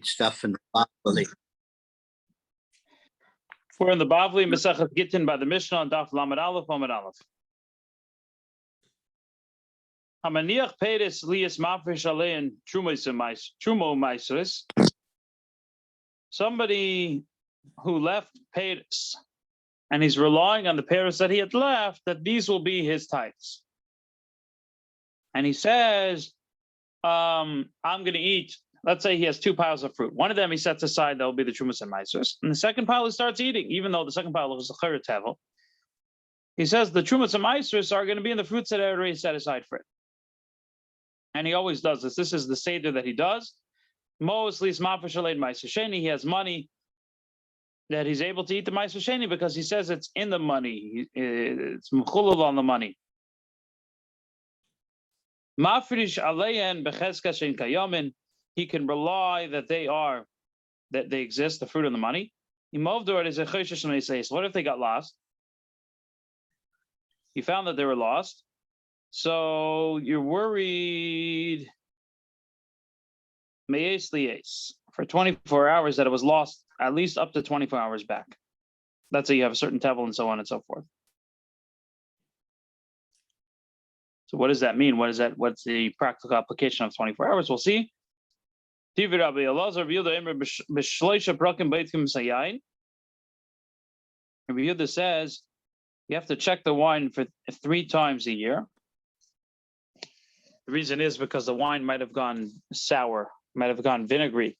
stuff in the Bavli. We're in the Bavli Maseches Gittin by the Mishna on Daf Lamed Aleph Amud Aleph. Hamaniach Peres Lias Mafresh Alein Trumo Maisris. Somebody who left Peres, and he's relying on the Peres that he had left, that these will be his tithes. And he says, I'm going to eat. Let's say he has two piles of fruit. One of them he sets aside, that will be the Trumas and Maisers. And the second pile he starts eating, even though the second pile was the Chayr Tevel. He says the Trumas and Maisers are going to be in the fruits that I already set aside for it. And he always does this. This is the Seder that he does. Mostly he has money that he's able to eat the Maiser Sheni because he says it's in the money. It's mechulul on the money. Mafrish aleyen becheska shein kayamin. He can rely that they exist, the fruit and the money. What if they got lost? You found that they were lost. So you're worried for 24 hours that it was lost at least up to 24 hours back. Let's say you have a certain tevel and so on and so forth. So what does that mean? What's the practical application of 24 hours? We'll see. Rabbi Yehuda says you have to check the wine for 3 times a year. The reason is because the wine might have gone sour, might have gone vinegary.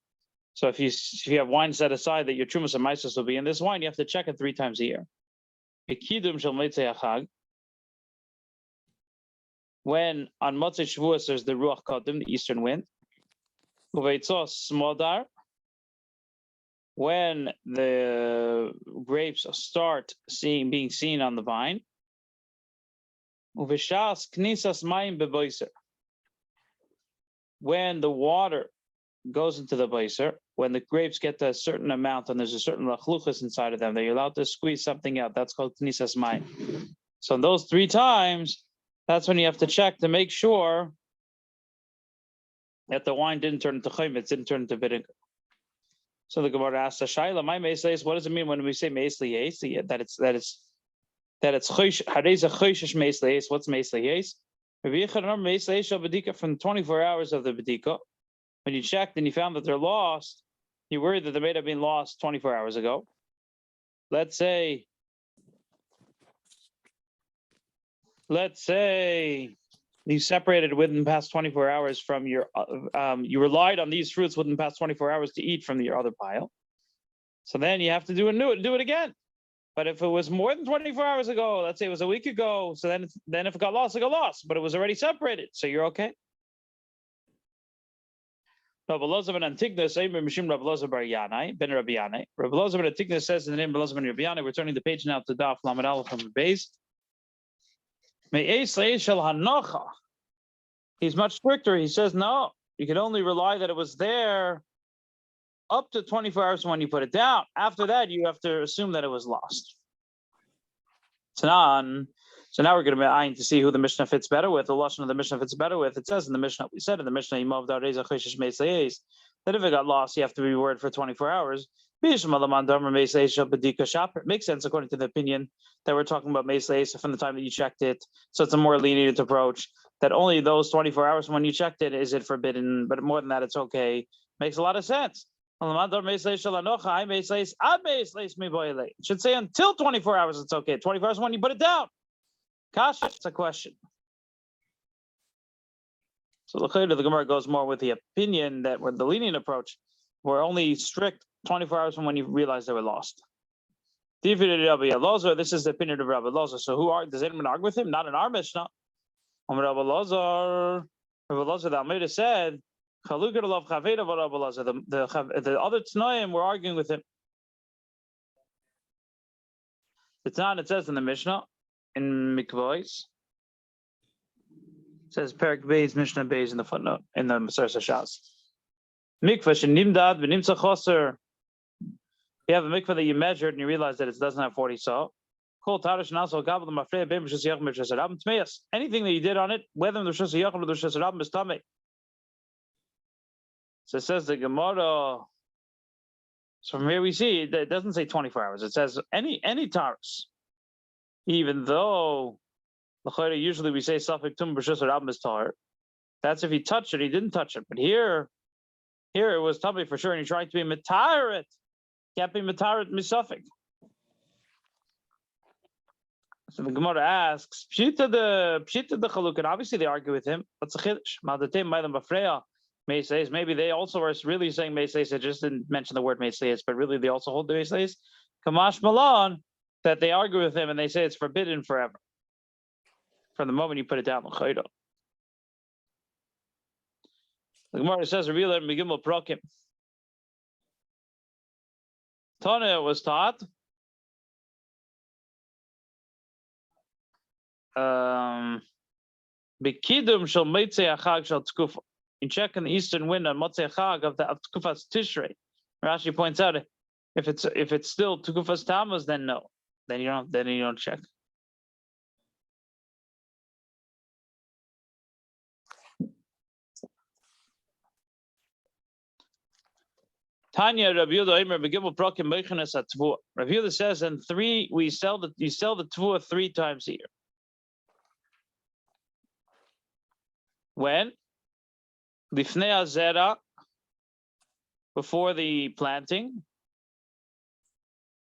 So if you have wine set aside that your Trumas and Maisers will be in this wine, you have to check it 3 times a year. When on Motzei Shavuos there's the Ruach Kodim, the eastern wind. Smodar, when the grapes start being seen on the vine. When the water goes into the beiser, when the grapes get to a certain amount and there's a certain lachluchas inside of them, that you're allowed to squeeze something out. That's called knisas mayim. So in those 3 times, that's when you have to check to make sure that the wine didn't turn into chaymitz, didn't turn into vinegar. So the Gemara asks, "Shayla, my meisleis, what does it mean when we say meisleis? That it's chosh hareza choshish meisleis. What's meisleis? From 24 hours of the bedika, when you checked and you found that they're lost, you're worried that they may have been lost 24 hours ago. Let's say you separated within the past 24 hours from your, you relied on these fruits within the past 24 hours to eat from your other pile. So then you have to do it again. But if it was more than 24 hours ago, let's say it was a week ago, so then if it got lost, it got lost. But it was already separated, so you're okay. Rabbi Elazar ben Antignos, Rabbi Elazar bar Yanai, ben Rabbi Yanai. Rabbi Elazar ben Antignos says in the name of Elazar ben Rabbi Yanai, we're turning the page now to Daf Lamed Aleph from the base. He's much stricter. He says, no, you can only rely that it was there up to 24 hours when you put it down. After that, you have to assume that it was lost. So now we're going to be eyeing to see who the Mishnah fits better with. The lashon of the Mishnah fits better with. It says in the Mishnah, we said in the Mishnah, that if it got lost, you have to be worried for 24 hours. It makes sense according to the opinion that we're talking about Meisleis from the time that you checked it. So it's a more lenient approach, that only those 24 hours when you checked it is it forbidden, but more than that, it's okay. Makes a lot of sense. It should say until 24 hours it's okay. 24 hours when you put it down. Kasha, it's a question. So the Gemara goes more with the opinion that with the lenient approach, we're only strict 24 hours from when you realize they were lost. This is the opinion of Rabbi Elazar. So does anyone argue with him? Not in our Mishnah. Rabbi Elazar, the Almeida said, the other Tanaim were arguing with him. The Tan, it says in the Mishnah, in Mikvois, it says Perek Beis, Mishnah Beis in the footnote, in the Maseches Shas. Mikvah shenimdad v'nimtza choser. You have a mikvah that you measured and you realize that it doesn't have 40 saw. Anything that you did on it, whether the Rishus Yachid or the Rishus Rabbim, is tamei. So it says the Gemara. So from here we see it doesn't say 24 hours. It says any taurus. Even though usually we say Safek Tum B'Shus Rabim is tar. That's if he touched it, he didn't touch it. But here it was tummy for sure, and he tried to be matarit. Can't be matarit misafik. So the Gemara asks, Pshita the Chaluk, and obviously they argue with him. What's the chiddush? Ma'adatim Ma'adam Bafreya. Maseches. Maybe they also are really saying Maseches. They just didn't mention the word Maseches, but really they also hold the Maseches. Kamash Malon, that they argue with him and they say it's forbidden forever. From the moment you put it down, the Gemara says, "Revealer Megimel Prokim." Tana was taught. Bekidum shel Motzei Achag shel Tkufa. You check in the eastern wind on Motzei Achag of Tkufas Tishrei. Rashi points out if it's still Tkufas Tammuz, then no, then you don't check. Tanya Rabbi Yehuda Omer Begimel Prokim Meichenes HaTvua. Rabbi Yehuda says, in 3 you sell the Tvua 3 times a year. When? Lifnei Azera, before the planting.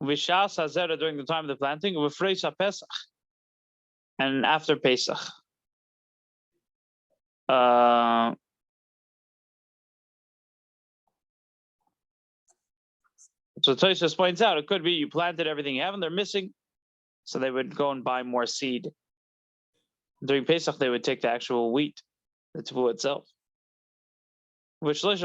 Vishas Azera, during the time of the planting. V'freis HaPesach, and after Pesach. So Tosfos points out, it could be you planted everything you have and they're missing, so they would go and buy more seed. During Pesach, they would take the actual wheat, the tevu itself. Before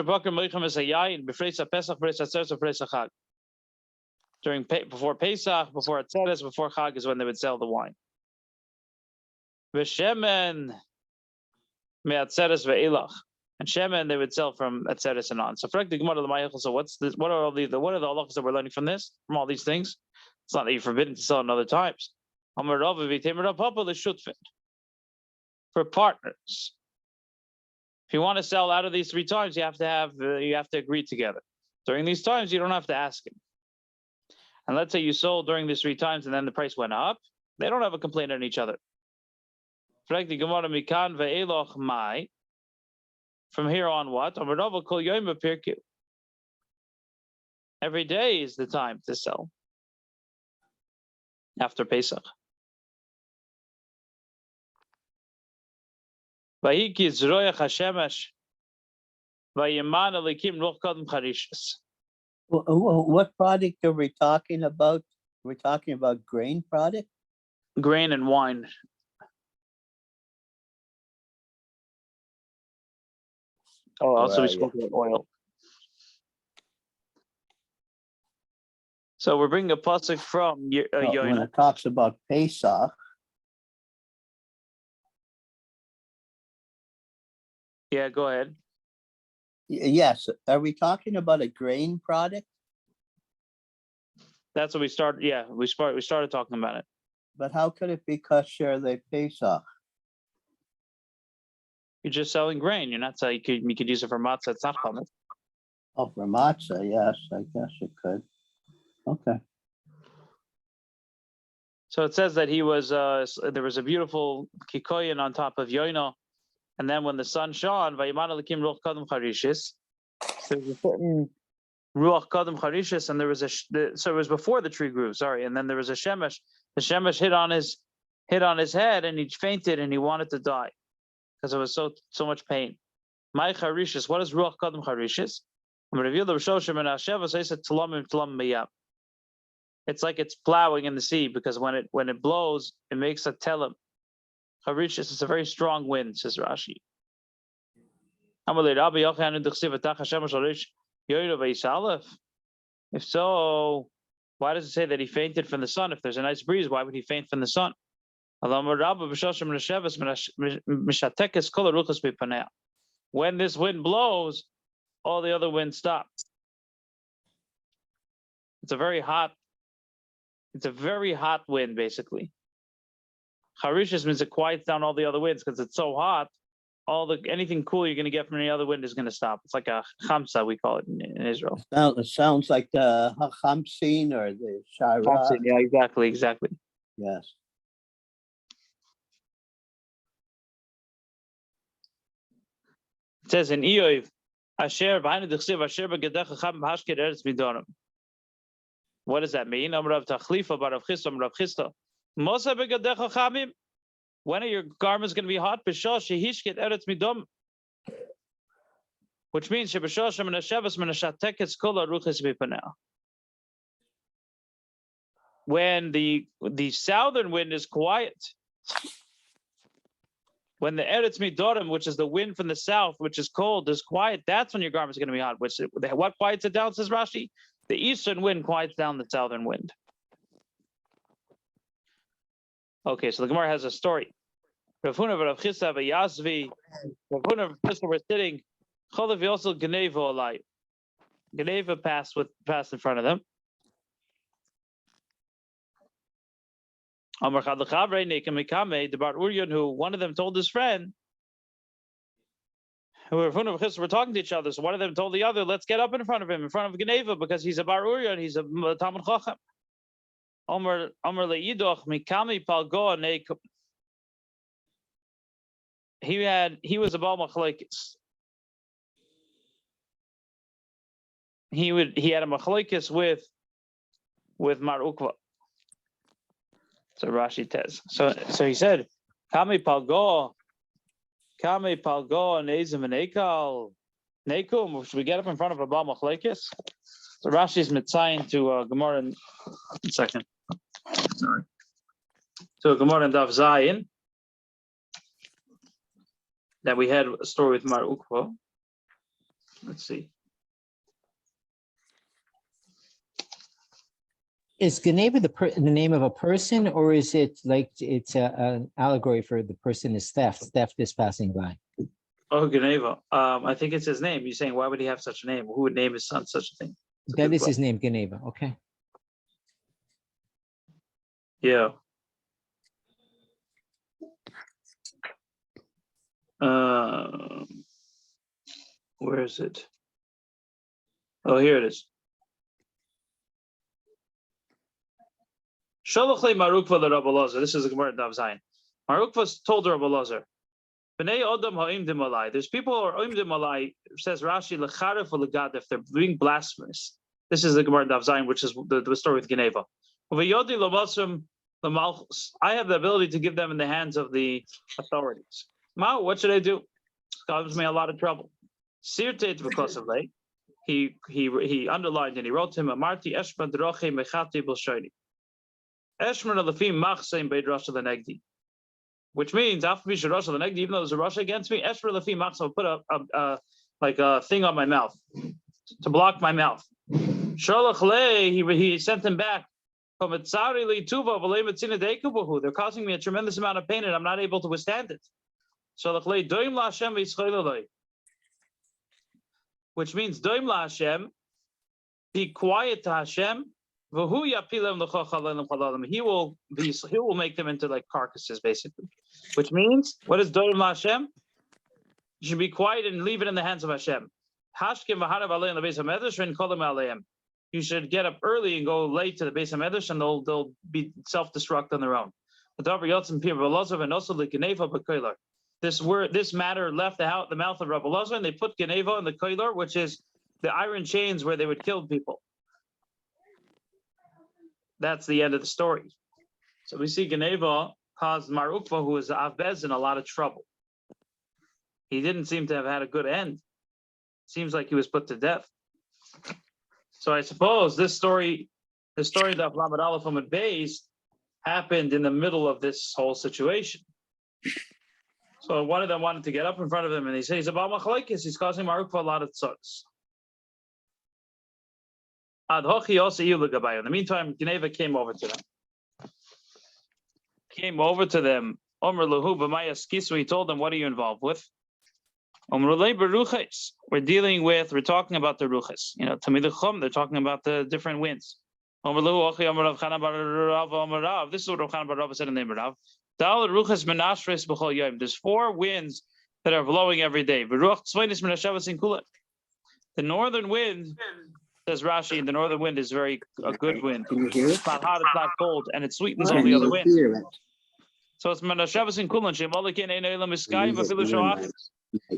Pesach, before Atzeres, before Chag is when they would sell the wine. V'shemen me'atzeres ve'elach. And shemen they would sell from Atzeres and on. So for the Gemara of the Maseches, so what's this? What are the halachas that we're learning from this? From all these things? It's not that you're forbidden to sell in other times. For partners, if you want to sell out of these 3 times, you have to agree together. During these times, you don't have to ask him. And let's say you sold during these 3 times, and then the price went up. They don't have a complaint on each other. From here on, what? Every day is the time to sell after Pesach. What product are we talking about? We're talking about grain product? Grain and wine. Oh, also we spoke about oil. So we're bringing a pasuk from Yonah. When it talks about Pesach. Yeah, go ahead. Yes. Are we talking about a grain product? That's what we started. Yeah, we started talking about it. But how could it be kosher le Pesach? You're just selling grain. You're not selling. You could use it for matzah. It's not chametz. Oh, for matzah, yes, I guess it could. Okay. So it says that he was. There was a beautiful kikoyin on top of Yonah, and then when the sun shone, vayiman elikim ruach kadam charishis. There was a certain ruach kadam charishis, and there was so it was before the tree grew. Sorry, and then there was a shemesh. The shemesh hit on his head, and he fainted, and he wanted to die because it was so much pain. My charishis. What is ruach kadam charishis? It's like it's plowing in the sea, because when it blows, it makes a telam. Charishis is a very strong wind, says Rashi. If so, why does it say that he fainted from the sun? If there's a nice breeze, why would he faint from the sun? When this wind blows, all the other winds stop. It's a very hot wind, basically. Charishis means it quiets down all the other winds, because it's so hot, anything cool you're going to get from any other wind is going to stop. It's like a chamsa, we call it in Israel. It sounds like the Hamsin or the Shara. Yeah, exactly. Yes. It says in Eoiv, Asher b'hainu d'chsiv Asher b'gedecha cham b'hashkir eretz midorim. What does that mean? Amrav Tachlifa bar Rav Chisda Rav Chisda. Mosa b'gedecha chamim. When are your garments going to be hot? B'shah shehishkit eretz midom. Which means sheb'shah shemenashevas menashateketz kol haruchas mipaneh. When the southern wind is quiet, when the eretz midorim, which is the wind from the south, which is cold, is quiet, that's when your garments are going to be hot. What quiets it down, says Rashi? The eastern wind quiets down the southern wind. Okay, so the Gemara has a story. Rav Huna Rav Chisda v'Yasvi. Rav Huna and Rav Chisda were sitting. Cholav Yosel Geneva Olai. Geneva passed in front of them. Amar Chad L'Chavrei Nekem Mikame, the Bar Uryan, who one of them told his friend, who Rav Huna and Rav Chisda were talking to each other. So one of them told the other, let's get up in front of him, in front of Geneva, because he's a Bar Uryan, he's a Talmud Chacham. Amar Le'idoch Mikami Palgo Nekem. He was a Baal Machlekes. He had a Machlekes with Mar Ukva. So Rashi says. So he said, Kami Palgo Nezim and Ekal Nekum. Should we get up in front of a Baal Machlekes? So Rashi's mitzayin to Gemara in a second. Sorry. So Gemara and Daf Zayin. That we had a story with Mar Ukva. Let's see. Is Geneva the name of a person, or is it like it's an allegory for the person is theft? Theft is passing by. Oh, Geneva. I think it's his name. You're saying, why would he have such a name? Who would name his son such a thing? That is his name, Geneva. Okay. Yeah. Where is it? Oh, here it is. Shalachle Marukva the Rabbi Lazar. This is the Gemara Daf Zayin. Marukva told Rabbi Lazar, "Bnei Adam ha'imdim alai." There's people who are imdim alai. Says Rashi lecharef ulegadef. They're being blasphemous. This is the Gemara Daf Zayin, which is the story with Geneva. V'yodi l'masrim l'malchus. I have the ability to give them in the hands of the authorities. Ma, what should I do? This causes me a lot of trouble. Sirteit v'kosavlei. He underlined and he wrote to him, Amarti Eshma Droche Mechati Bilshoni. Eshma Lafim Machsein Beid Rasha the Negdi. Which means after Misha Rasha the Negdi, even though there's a Rasha against me, Eshma Lafim Machsein will put a thing on my mouth to block my mouth. Shalach Le, he sent him back. They're causing me a tremendous amount of pain and I'm not able to withstand it. Shalach Le Doim La Hashem V'Yischolei. Which means Doim La Hashem, be quiet to Hashem. He will make them into like carcasses, basically. Which means, what is Doim La Hashem? You should be quiet and leave it in the hands of Hashem. You should get up early and go late to the Beis HaMedrash, and they'll be self-destruct on their own. This matter left the mouth of Rabbi Lazar, and they put Geneva in the koiler, which is the iron chains where they would kill people. That's the end of the story. So we see Geneva caused Mar Ukva, who was Av Bezin, a lot of trouble. He didn't seem to have had a good end. Seems like he was put to death. So I suppose the story of Lamed Aleph Amud Beis happened in the middle of this whole situation. So one of them wanted to get up in front of him, and he says, he's about Machlekes, he's causing Mar Ukva a lot of tzuts. In the meantime, Geneva came over to them. Omer Lahu b'maya skisu. He told them, what are you involved with? We're talking about the ruches. Tamid they're talking about the different winds. This is what Rav Chana bar Rav said in the name of Rav. There's 4 winds that are blowing every day. The northern wind, says Rashi, the northern wind is a good wind. Can you hear it? It's not hot, it's not cold, and it sweetens all Can the other you winds. hear it? So it's Menashavas in Kulan, Shemolikin Ein Elam Iskai, Can you Vafilu hear Shoach. it?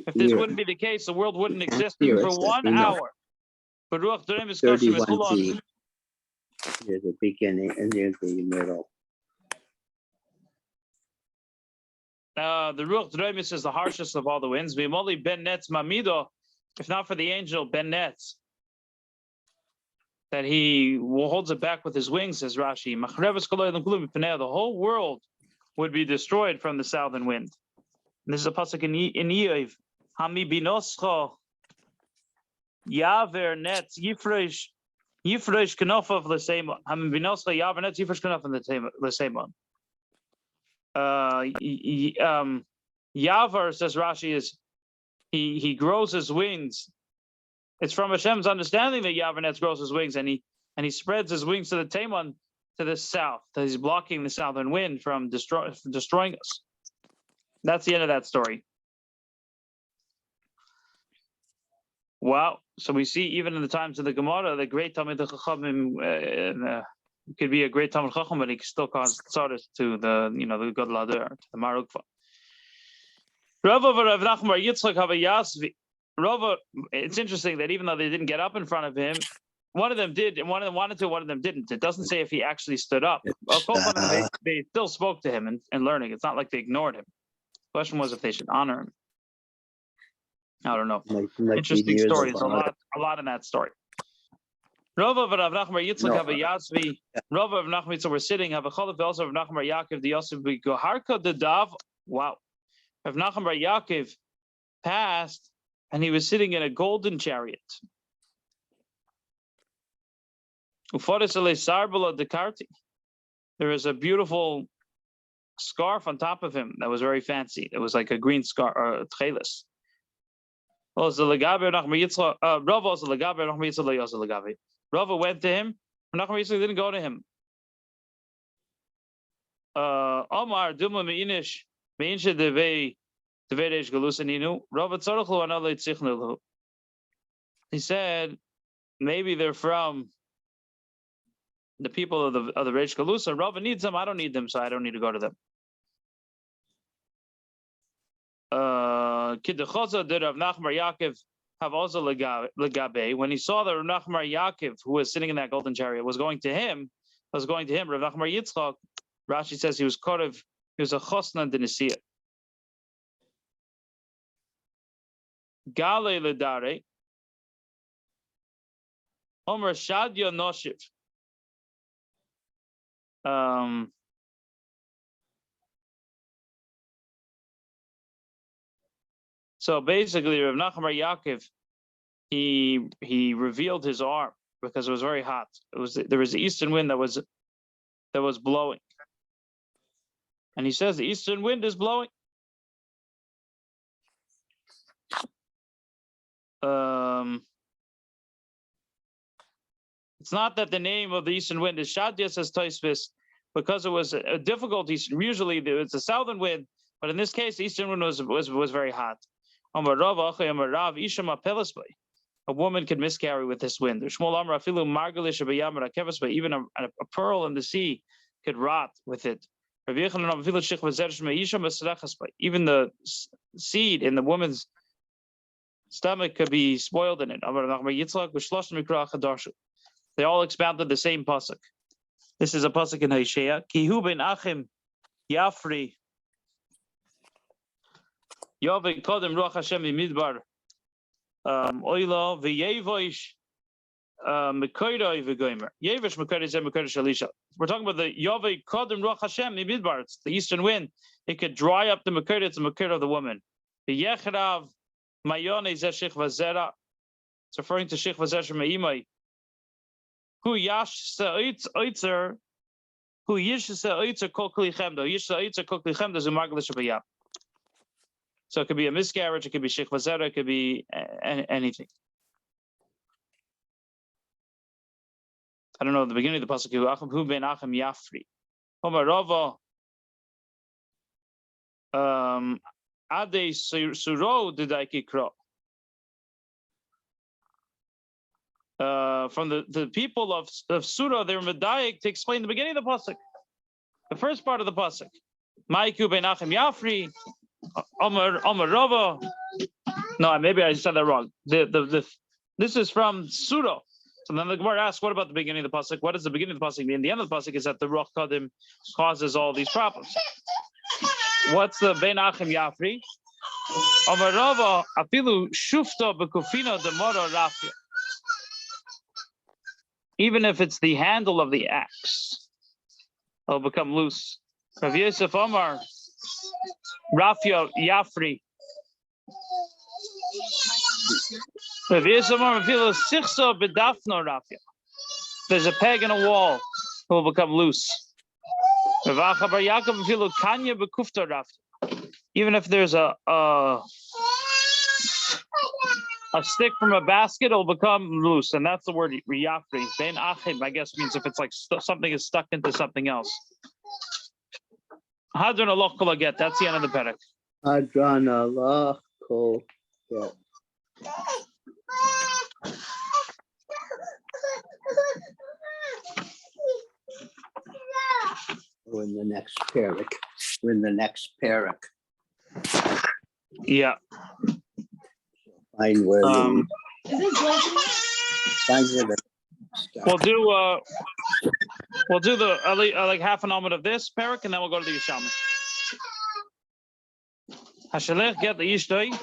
If this Hear it. wouldn't be the case, the world wouldn't Can't exist hear even it, for says 1 Enoch. hour. But Ruach Dorem Iskoshim is 31b. There's a beginning and there's the middle. The Ruach Dorem is the harshest of all the winds. Vimoli Ben Netz Mamido, if not for the angel Ben Netz, that he holds it back with his wings, says Rashi. The whole world would be destroyed from the southern wind. And this is a pasuk in Eiv. Hami binoscho yaver netz yifresh kenofav l'seimon. Hami binoscho yaver netz yifresh kenofav l'seimon. Yavar, says Rashi, is he grows his wings. It's from Hashem's understanding that Yaver netz grows his wings, and he spreads his wings to the Taimon, to the south, that he's blocking the southern wind from destroying us. That's the end of that story. Wow. So we see even in the times of the Gemara, the great Talmid Chachamim could be a great Talmid Chacham, but he can still cause tzarus to the the Gadol Hador, to the Marukva. Rav Nachman Yitzchak Havayasvi. Rava, it's interesting that even though they didn't get up in front of him, one of them did, and one of them wanted to, one of them didn't. It doesn't say if he actually stood up. They still spoke to him and learning. It's not like they ignored him. The question was if they should honor him. I don't know. Interesting story. There's a lot in that story. Rava of Rav Nachman Yitzchak Havayasvi. Rava of Nachman Yitzchak were sitting. Have a cholif also of Nachman Yaakov the Yosef Goharka the Dav. Wow. Rav Nachman Yaakov passed, and he was sitting in a golden chariot. There was a beautiful scarf on top of him that was very fancy. It was like a green scarf, or tchelis. Rava went to him. Nachman Yitzchak didn't go to him. Omar Duma Meinish Meinshe Devei. He said, maybe they're from the people of the Reish Galusa. Rava needs them. I don't need them, so I don't need to go to them. Kiddechoza did Rav Nachman Yaakov have also legabe. When he saw that Rav Nachman Yaakov, who was sitting in that golden chariot, was going to him. Rav Nachman Yitzchak, Rashi says he was a chosna denisia. Gale ledare, Omer Shadya Noshiv. So basically, Rav Nachman Yaakov, he revealed his arm because it was very hot. There was the eastern wind that was blowing, and he says the eastern wind is blowing. It's not that the name of the eastern wind is Shadya, says Tosfos, because it was a difficult eastern. Usually it's a southern wind, but in this case, the eastern wind was very hot. A woman could miscarry with this wind. Even a pearl in the sea could rot with it. Even the seed in the woman's stomach could be spoiled in it. They all expounded the same pasuk. This is a pasuk in Hosea. Kihu ben Achim Yafri Yovei Kodem Ruach Hashem Midbar Oila v'Yevoish Mekoidoi v'Goimer Yevish Mekoidoi Zeh Mekoidoi Shalisha. We're talking about the Yovei Kodem Ruach Hashem Midbar. It's the eastern wind. It could dry up the Mekoidoi. It's the Mekoidoi of the woman. The Yechrav Mayone Zeh Shich Vazera. It's referring to Shich Vazera Meimai. Who yash sa'itz oitzer, who yish sa'itzer kol kli chemdo, yish sa'itzer kol kli chemdo zumaglish b'yap. So it could be a miscarriage, it could be shich vazera, it could be anything. I don't know, at the beginning of the pasuk, who ben Achim Yafri. Omar Rava, Ade Suro did I kikro. From the people of Surah, they were medayik to explain the beginning of the pasuk, the first part of the pasuk. Maiku benachem Yafri, Omer Rava. No, maybe I said that wrong. This is from Surah. So then the Gemara asks, what about the beginning of the pasuk? What does the beginning of the pasuk mean? The end of the pasuk is that the Ruach Kadim causes all these problems. What's the benachem Yafri? Omer Rava afilu shufta bekufina demora rafia. Even if it's the handle of the axe, it'll become loose. Rav Yosef Omar, Rafia Yafri. Rav Yosef Omar, Sichso Bedafno Rafia. There's a peg in a wall, it will become loose. Rav Acha Bar Yaakov, Kanya Bekufta Rafia. Even if there's a stick from a basket, it'll become loose, and that's the word riyafri. Ben achim, I guess, means if it's like something is stuck into something else. Hadron Allah kol get. That's the end of the Perek. Hadron Allah kol get. We're in the next Perek. We're in the next Perek. Yeah. Find where We'll do the like half an hour of this Perek, and then we'll go to the Yerushalmi. Hashalech get the Ishtoi.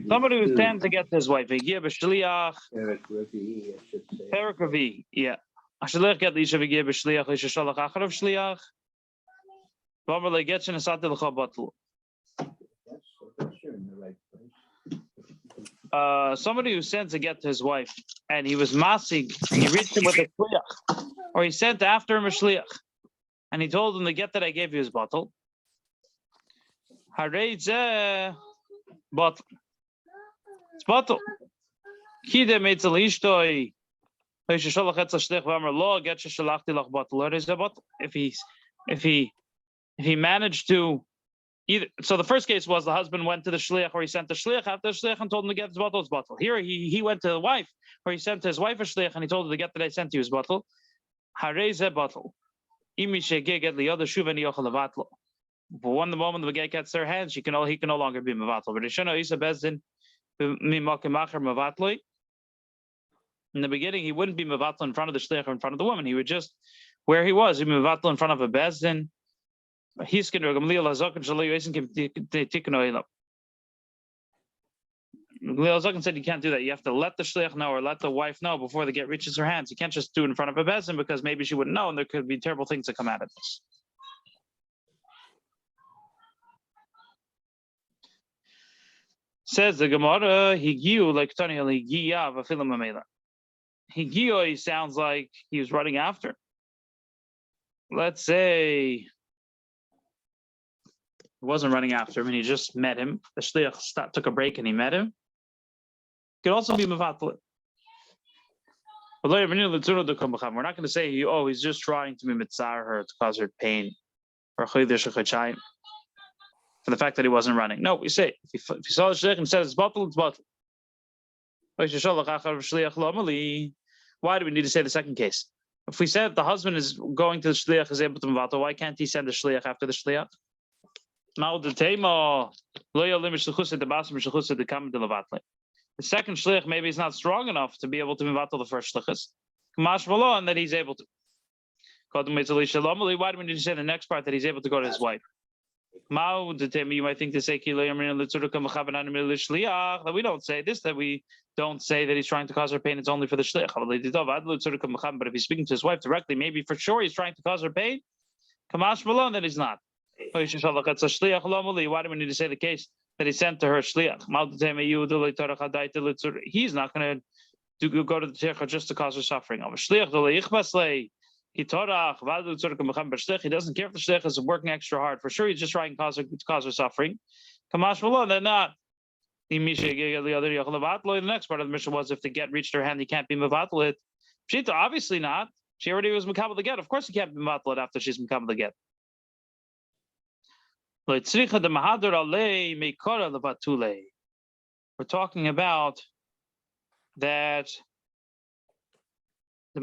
Somebody who stands to get his wife. Perek Revi, I should say. Perek Revi, yeah. Hashalech get the Ishtoi v'gir b'shliach l'shalach acharav shliach. V'amar le'get she'nesat l'cha batul. You're in the right place. Somebody who sent to get to his wife, and he was masig, and he reached him with a shliach, or he sent after him a shliach, and he told him the get that I gave you is bottle. Harei zeh bottle. It's bottle. Kide meitzel ishtoi. If he managed to either, so the first case was the husband went to the shliach, or he sent the shliach after the shliach and told him to get his bottle. Here he went to the wife, or he sent to his wife a shliach and he told her to get that I sent you his bottle. Harei bottle. But when the moment the get gets their hands, he can no longer be mevatel. But in the beginning, he wouldn't be mevatel in front of the shliach or in front of the woman. He would just, where he was, he'd be mevatel in front of a bezdin. Gamliel Zaken said you can't do that. You have to let the shliach know or let the wife know before the get reaches her hands. You can't just do it in front of a bezdin because maybe she wouldn't know, and there could be terrible things that come out of this. Says the Gemara, Higiu like Tony Higiya v'filim amela. Higiu sounds like he was running after. Let's say he wasn't running after him and he just met him. The shliach took a break and he met him. Could also be mevatel. We're not going to say he's just trying to be mitzar her to cause her pain, or for the fact that he wasn't running. No, we say if you saw the shliach and said it's bottle, it's bottle. Why do we need to say the second case? If we said the husband is going to the shliach is able to mevatel, why can't he send the shliach after the shliach? The second shliach maybe is not strong enough to be able to mevatel the first shlichus. And that he's able to. Why do we need to say the next part that he's able to go to his wife? You might think to say that we don't say this, that we don't say that he's trying to cause her pain, it's only for the shliach. But if he's speaking to his wife directly, maybe for sure he's trying to cause her pain. Then he's not. Why do we need to say the case that he sent to her shliach? He's not going to go to the tircha just to cause her suffering. He doesn't care if the shliach is working extra hard. For sure, he's just trying to cause her suffering. They're not. The next part of the mission was if the get reached her hand, he can't be mevatel it. Pshita, obviously not. She already was mekabel the get. Of course, he can't be mevatel it after she's mekabel the get. We're talking about that the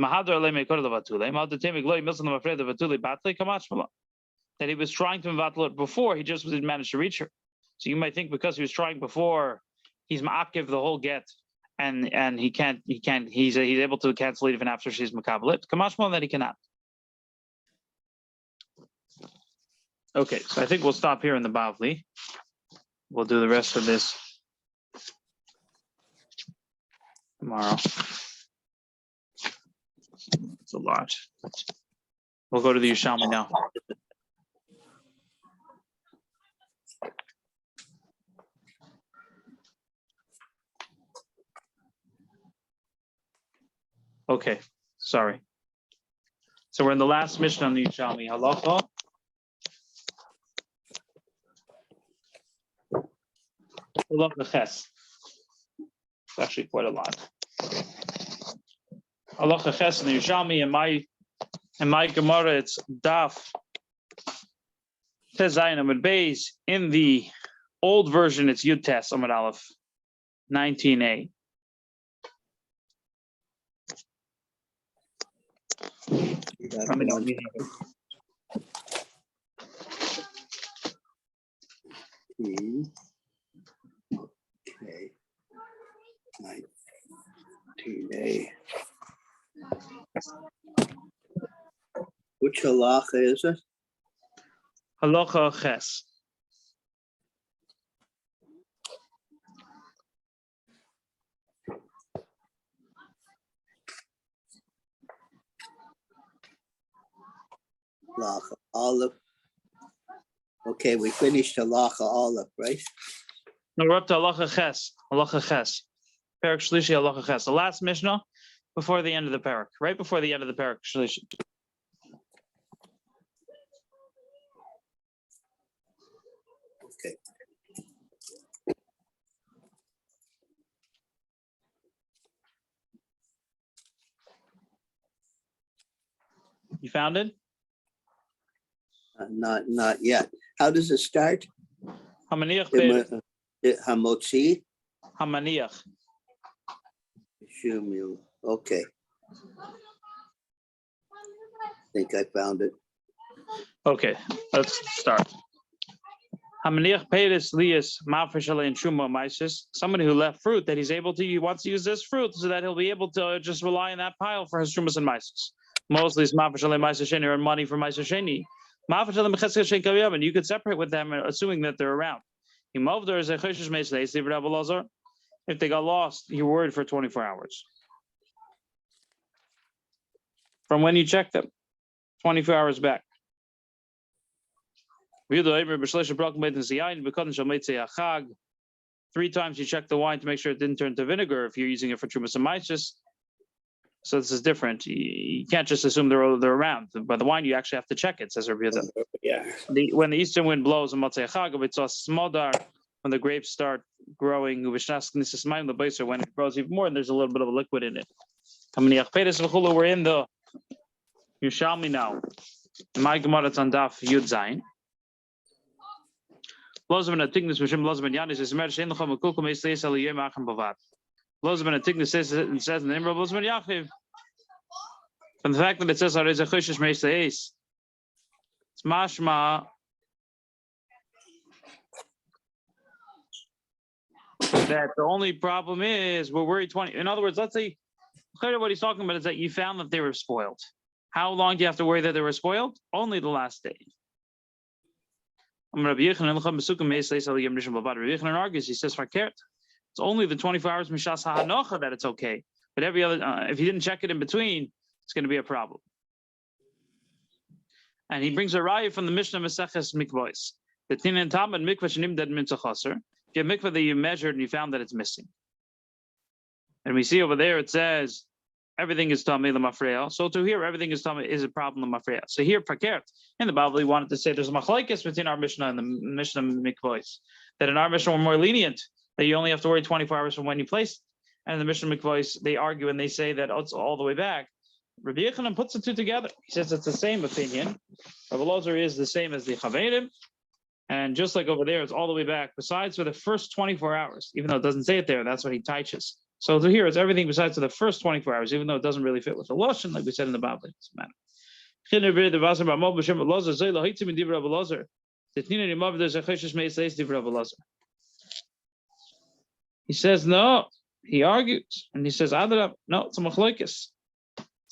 that he was trying to mevatel it before, he just didn't manage to reach her. So you might think because he was trying before, he's ma'akiv the whole get, and he's able to cancel it even after she's makabelit. Kamashma that he cannot. Okay, so I think we'll stop here in the Bavli. We'll do the rest of this tomorrow. It's a lot. We'll go to the Yerushalmi now. Okay, sorry. So we're in the last Mishna on the Yerushalmi. Halacha. Halacha ches. It's actually quite a lot. Halacha ches in the Yerushalmi, and my Gemara, it's Daf Tezayin Amud Beis. In the old version, it's Yud Tes Amud Aleph 19a. Let me know. Okay. 19a. Which halacha is it? Halacha ches. Halacha Aleph. Okay, we finished halacha Aleph, right? No, we're up to halacha ches. Halacha ches. Perek shlishi halacha ches. The last Mishnah before the end of the Perek. Right before the end of the Perek shlishi. Okay. You found it? Not yet. How does it start? Hamaniach Perek. Hamotzi. Hamaniach. Shumil. Okay. I think I found it. Okay, let's start. Hamaniach Peres Lias Mafreshale and Shuma Maisis. Somebody who left fruit that he's able to, he wants to use this fruit so that he'll be able to just rely on that pile for his Shumas and Maisis. Mostly it's Mafreshale Maisis Sheni, earn money from Maisis Sheni. Mafreshale Mecheskel Shen Kaviyam, and you could separate with them, assuming that they're around. If they got lost, you're worried for 24 hours. From when you check them, 24 hours back. 3 times you check the wine to make sure it didn't turn to vinegar if you're using it for Trumas and Maisis. So this is different. You can't just assume they're around. By the wine, you actually have to check it, says Rabbi Yehuda. Yeah. When the eastern wind blows in Motzei Chag, it's a smodar, when the grapes start growing, when it grows even more, and there's a little bit of a liquid in it. We're in the Yerushalmi now. My Gemara, it's on Daf Yud Zayin. Lozman Atignis Mishim Lozman Yanis is Mer Shein Lacham Kukum Esleis Al Yom Achim Bavad. Lozman Atignis says in the name of Lozman Yachiv. From the fact that it says Arez Achoshish Meisleis, it's mashma that the only problem is we're worried 20. In other words, let's say what he's talking about is that you found that they were spoiled. How long do you have to worry that they were spoiled? Only the last day. Rabbi Yechanan argues, he says, it's only the 24 hours mishas ha'anocha that it's okay. But every other, if you didn't check it in between, it's going to be a problem. And he brings a raya from the Mishna Maseches mikvos. The Tinan Tam and mikvah shenimdad mitzvah chaser. If you have mikvah that you measured and you found that it's missing. And we see over there it says everything is tamei l'mafreya. So to here everything is tamei is a problem l'mafreya. So here fakert in the Bavli wanted to say there's a machlekes between our Mishnah and the Mishnah mikvos. That in our Mishnah we're more lenient, that you only have to worry 24 hours from when you place it. And in the Mishnah mikvos they argue and they say that it's all the way back. Rabbi Yechanan puts the two together. He says it's the same opinion. Rabbi Lozer is the same as the Chaverim. And just like over there, it's all the way back, besides for the first 24 hours, even though it doesn't say it there, that's what he teaches. So here it's everything besides for the first 24 hours, even though it doesn't really fit with the Lashon, like we said in the Bavli. It doesn't matter. He says, no, he argues. And he says, no, it's a machlokes. It's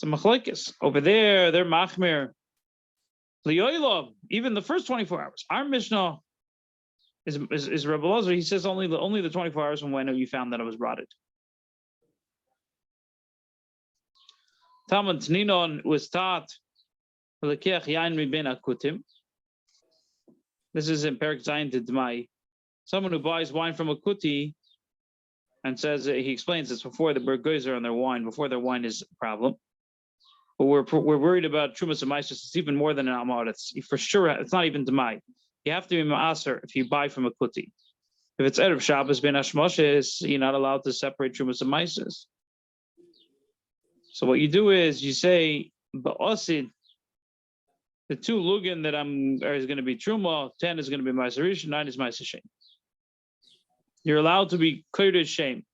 a machlokes. Over there, they're machmir. Even the first 24 hours. Our Mishnah is Rebbe Elazar. He says only the 24 hours from when you found that it was rotted. Talmud Tninon was taught. This is in Perek Zayin to Dmai. Someone who buys wine from a kuti and says, he explains it's before the bergoizer on their wine, before their wine is a problem. But we're worried about Trumas and Maseches. It's even more than an Amar. It's for sure, it's not even Dmai. You have to be Ma'aser if you buy from a kuti. If it's Erev Shabbos ben Hashmoshes, you're not allowed to separate Trumas and Maseches. So what you do is you say, Ba'osid, the 2 lugin that is going to be Truma, 10 is going to be Ma'aser Rishon, 9 is Ma'aser Shem. You're allowed to be Kodesh Shem,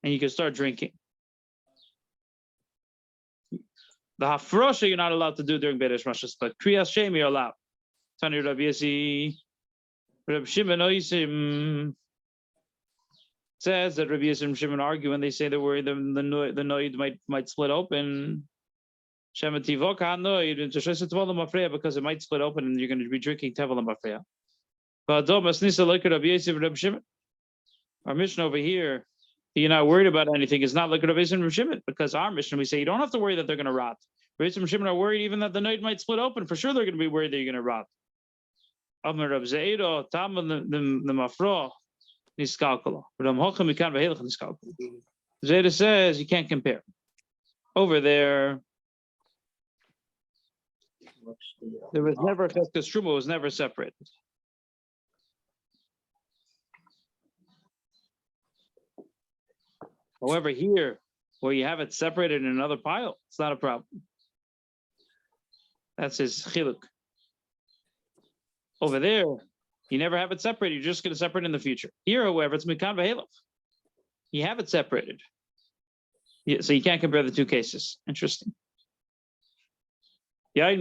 and you can start drinking. The Hafrosha you're not allowed to do during Beit Hashmashas, but Kriyas Shem you're allowed. Tani Rabbi Yasi, Rabbi Shimon Oisim says that Rabbi Yasi and Shimon argue when they say that where the noid might split open. Because it might split open and you're going to be drinking tevel and mafreya. Our Mishnah over here, you're not worried about anything. It's not like Rabbi Yisrael and Shimon, because our Mishnah we say you don't have to worry that they're going to rot. Rabbi Yisrael and Shimon are worried even that the night might split open. For sure, they're going to be worried that you're going to rot. Zayda says you can't compare. Over there was never Cheskes Truma was never separated. However, here, where you have it separated in another pile, it's not a problem. That's his chiluk. Over there, you never have it separated. You're just going to separate in the future. Here, however, it's mikan v'helov. You have it separated. So you can't compare the 2 cases. Interesting. If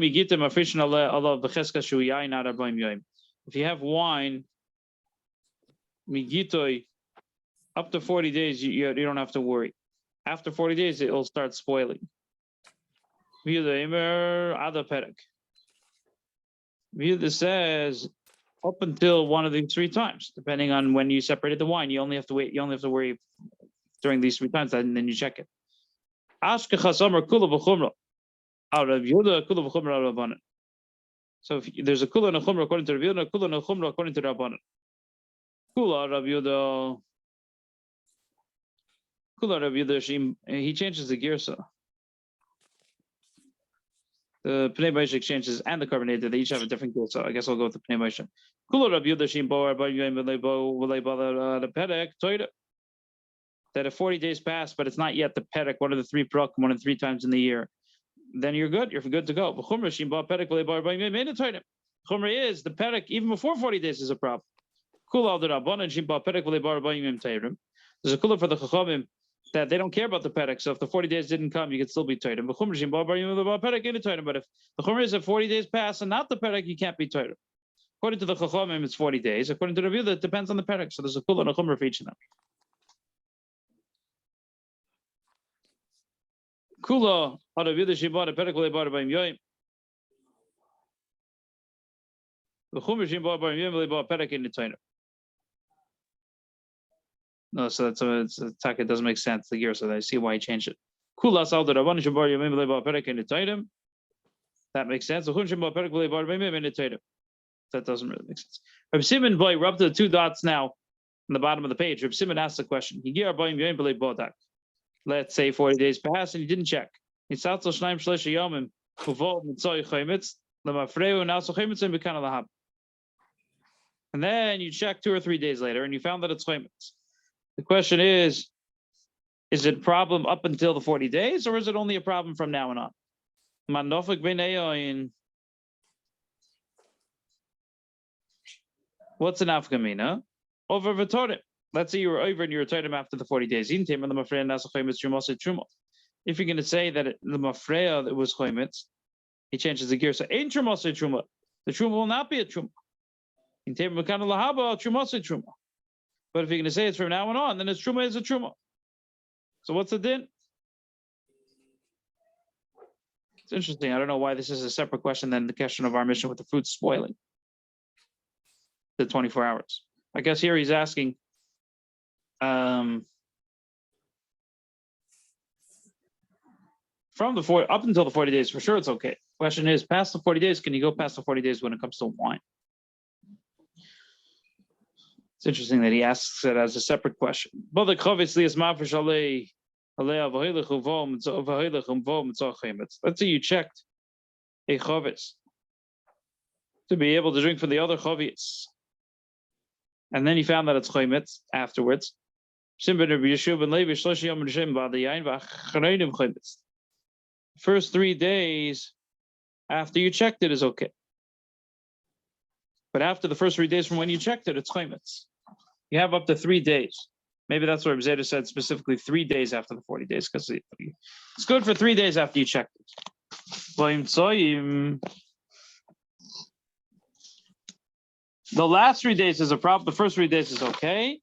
you have wine, migitoi, up to 40 days, you don't have to worry. After 40 days, it will start spoiling. Perek. Says up until one of these 3 times, depending on when you separated the wine, you only have to wait. You only have to worry during these 3 times, and then you check it. So if there's a kula and a chumra according to Rav Yehuda, a kula and a chumra according to Rabbanan. Kula Rav Yehuda, he changes the girsa. The Pnei Moshe exchanges and the carbonated, they each have a different girsa. I guess I'll go with the Pnei Moshe. Kula Rav Yehuda shim bo arba yom v'lei the Perek toida. That if 40 days pass, but it's not yet the Perek, one of the 3 Perek, 1 of 3 times in the year, then you're good. You're good to go. The Chumra is the Perek even before 40 days is a problem. There's a kula for the Chachamim that they don't care about the Perek. So if the 40 days didn't come, you could still be Torah. But if the Chumra is that 40 days pass and not the Perek, you can't be Torah. According to the Chachamim, it's 40 days. According to the Rav Yehuda, it depends on the Perek. So there's a kula and a Chumra for each of them. Kula Rav Yehuda shibah the Perek v'leibar b'yim yoyim. The Chumra shibah b'yim yoyim v'leibar Perek in the Torah. No, so that's a attack. It doesn't make sense. The gear, so I see why he changed it. Kula sal the Rabban shibah yomim v'leibar Perek in the Torah. That makes sense. The Chumra shibah Perek v'leibar b'yim yoyim in the Torah. That doesn't really make sense. Reb Simon boy, we're up to the 2 dots now on the bottom of the page. Reb Simon asks the question. Let's say 40 days pass and you didn't check. And then you check 2 or 3 days later and you found that it's chaymitz. The question is it a problem up until the 40 days or is it only a problem from now on? What's an afkamina? Over v'torim. Let's say you were over and you returned him after the 40 days. If you're going to say that the mafreya that was chometz, he changes the gear. So ain't truma truma. The truma will not be a truma. But if you're going to say it's from now on, then it's truma is a truma. So what's the din? It's interesting. I don't know why this is a separate question than the question of our mission with the fruit spoiling the 24 hours. I guess here he's asking, from the 40 up until the 40 days, for sure it's okay. Question is, past the 40 days, can you go past the 40 days when it comes to wine? It's interesting that he asks it as a separate question. Let's say you checked a chovis to be able to drink from the other chovis, and then you found that it's chometz afterwards. First 3 days after you checked it is okay. But after the first 3 days from when you checked it, it's chometz. You have up to 3 days. Maybe that's where Zeta said specifically 3 days after the 40 days, because it's good for 3 days after you checked it. The last 3 days is a problem. The first 3 days is okay.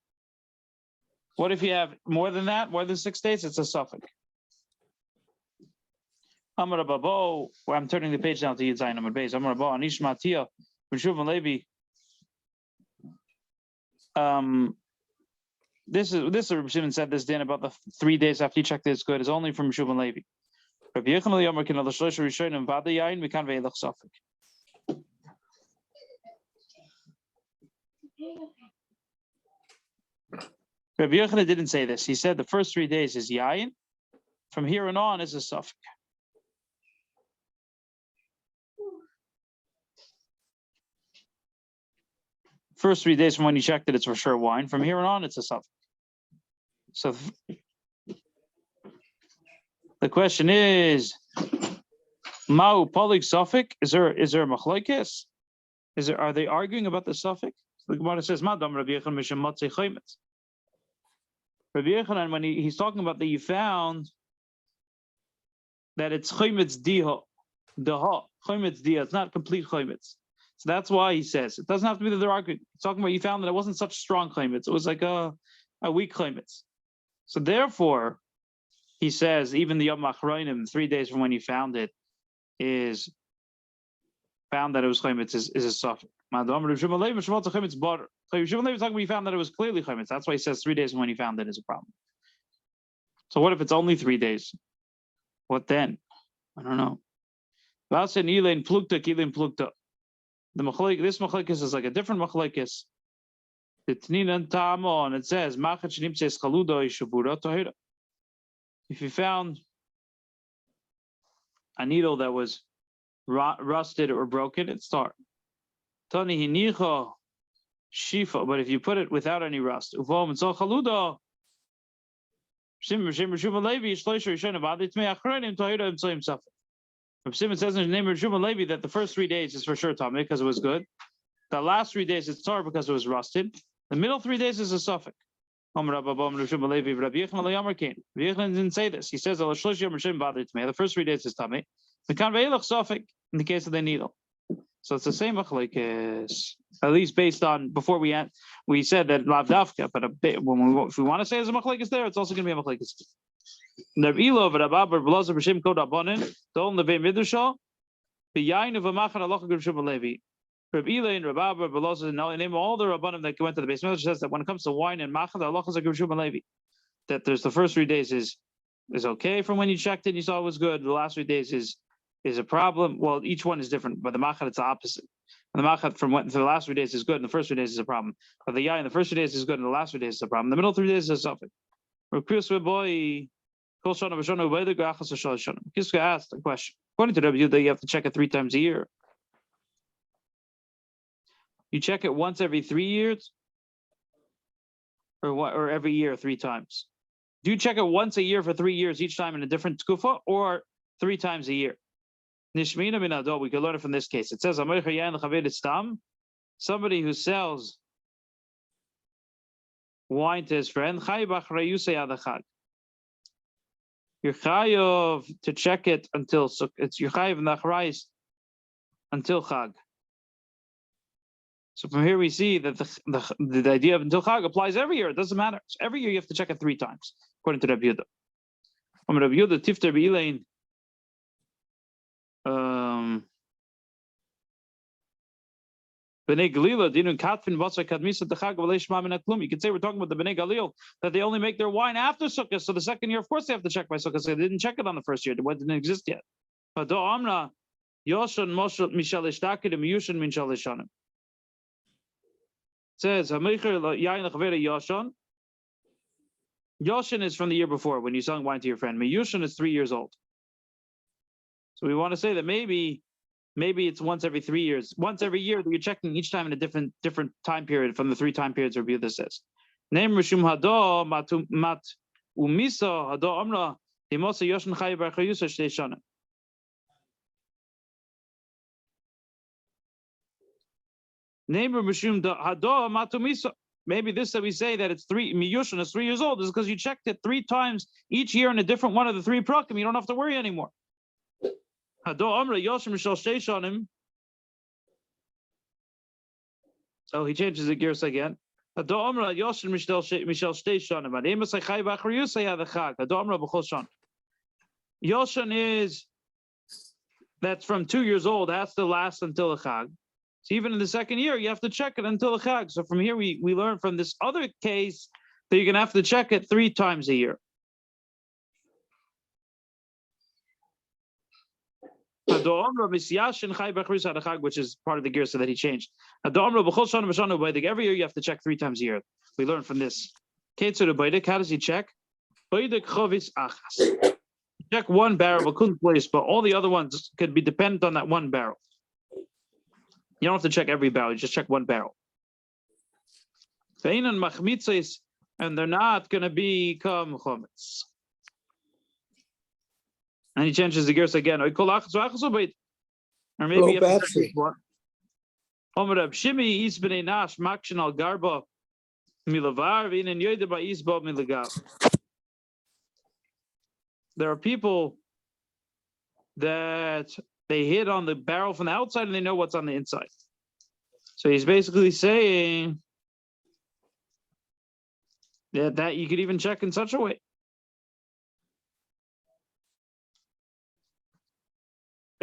What if you have more than that, more than 6 days? It's a suffix. Amar Babo, where I'm turning the page now to Yitzayin Amar Beis. Amar Babo, Anish Matia, B'Shuv Levi. This is Rabbi Shimon said this din about the 3 days after you checked it, it's good. It's only from B'Shuv Levi. Rabbi Yechon Yomar Kin Al Shlosh Rishonim Vada Yain Mikan Ve'elach Suffix. Rabbi Yochanan didn't say this. He said the first 3 days is yayin. From here on is a suffix. First 3 days from when you checked it, it's for sure wine. From here on, it's a suffix. So the question is, Ma'u polig suffix? Is there a machlokes? Are they arguing about the suffix? The Gemara says, Madam Rabbi Yochanan Misham Matzei Chometz. Rabbi Yochanan, when he's talking about that, you found that it's chometz diha, chometz diha. It's not complete chometz. So that's why he says it doesn't have to be that they're arguing. He's talking about you found that it wasn't such strong chometz. It was like a weak chometz. So therefore, he says even the Yom Achronim, 3 days from when you found it, is found that it was chometz is a suffix. Madam Rabbi Shimon Levi chometz bar. Rabbi Shimon Levi talking about you found that it was clearly chometz. That's why he says 3 days from when you found it is a problem. So what if it's only 3 days? What then? I don't know. This machlokes is like a different machlokes. The Tninan Tamo, and it says, if you found a needle that was rusted or broken, it's tar. Tani hinicho shifa, but if you put it without any rust, uvom tzol chaludo. Simon says in his name of Shimon Levi that the first 3 days is for sure tamei because it was good. The last 3 days it's tar because it was rusted. The middle 3 days is a suffix. Rabbi Yochanan didn't say this. He says the first 3 days is tamei. The kanveilach suffix in the case of the needle. So it's the same machlokes, at least based on before we said that lav dafka, but if we want to say there's a machlokes there, it's also going to be a machlokes. Rabbi Ilo v'Rabba b'Blazer b'Shem Kod Abonin Don Levei Midrasha b'Yayin of Amachan Halacha G'Rishon Levi. Rabbi Ilo and Rabba b'Blazer name all the rabbanim that went to the base Midrash says that when it comes to wine and Machan, the Halacha is G'Rishon Levi. That there's the first 3 days is okay from when you checked it and you saw it was good. The last 3 days is a problem. Well, each one is different, but the Machan it's the opposite. And the Machan from when to the last 3 days is good, and the first 3 days is a problem. But the Yayin, the first 3 days is good, and the last 3 days is a problem. The middle 3 days is a suffix. Kiska asked a question. According to Rabbi Yehuda, you have to check it 3 times a year. You check it once every 3 years, or every year 3 times. Do you check it once a year for 3 years, each time in a different tkufa, or 3 times a year? Nishmina min adol. We can learn it from this case. It says somebody who sells wine to his friend, you're chayav to check it until it's you're chayav nachrais until Chag. So from here we see that the idea of until Chag applies every year. It doesn't matter. So every year you have to check it 3 times, according to Rabbi Yehuda. Rabbi Yehuda tifter b'ilein. B'nei Galila dinun katfin v'asar kadmisa d'Chag v'lei shma min haklum. You could say we're talking about the B'nei Galil that they only make their wine after Sukkot. So the second year, of course, they have to check by Sukkot. So they didn't check it on the first year. It didn't exist yet. Hado amra yoshan moshe mishal ishtaket miyushan min shal ishanim. Says Hamicher yayin l'chavera yoshan. Yoshan is from the year before when you're selling wine to your friend. Miyushan is 3 years old. So we want to say that maybe it's once every 3 years. Once every year that you're checking each time in a different time period from the 3 time periods review this says. Name Rishum Hado mat umisa Hado Amra Himosa Yoshan Chay Bar Chayusa Shtei Shana. Name Rishum Hado mat umisa. Maybe this that we say that it's 3 Miyushan is 3 years old is because you checked it 3 times each year in a different one of the 3 prakim. You don't have to worry anymore. So he changes the gears again. Yoshan is that's from 2 years old, has to last until the Chag. So even in the second year, you have to check it until the Chag. So from here we learn from this other case that you're gonna have to check it 3 times a year. Which is part of the gear so that he changed. Every year you have to check 3 times a year. We learn from this. How does he check? Check 1 barrel, but all the other ones could be dependent on that 1 barrel. You don't have to check every barrel, you just check 1 barrel. And they're not going to become chometz. And he changes the gears again. Or maybe Low battery. There are people that they hit on the barrel from the outside and they know what's on the inside. So he's basically saying that you could even check in such a way.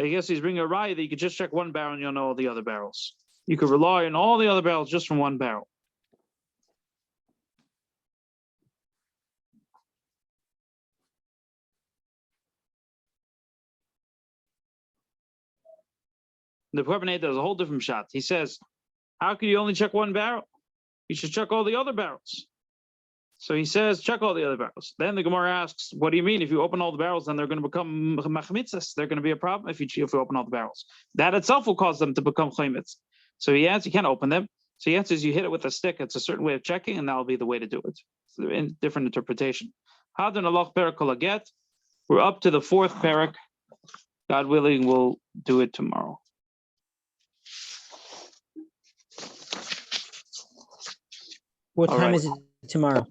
I guess he's bringing a rye that you could just check 1 barrel and you'll know all the other barrels. You could rely on all the other barrels just from 1 barrel. The Perek does a whole different shot. He says, how can you only check 1 barrel? You should check all the other barrels. So he says, check all the other barrels. Then the Gemara asks, what do you mean? If you open all the barrels, then they're going to become machmitzas. They're going to be a problem if you open all the barrels. That itself will cause them to become chaymitz. So he answers, you can't open them. So he answers, you hit it with a stick. It's a certain way of checking, and that'll be the way to do it. So in different interpretation. Hadon alach perek kol haget. We're up to the 4th perek. God willing, we'll do it tomorrow. What All time right. is it tomorrow?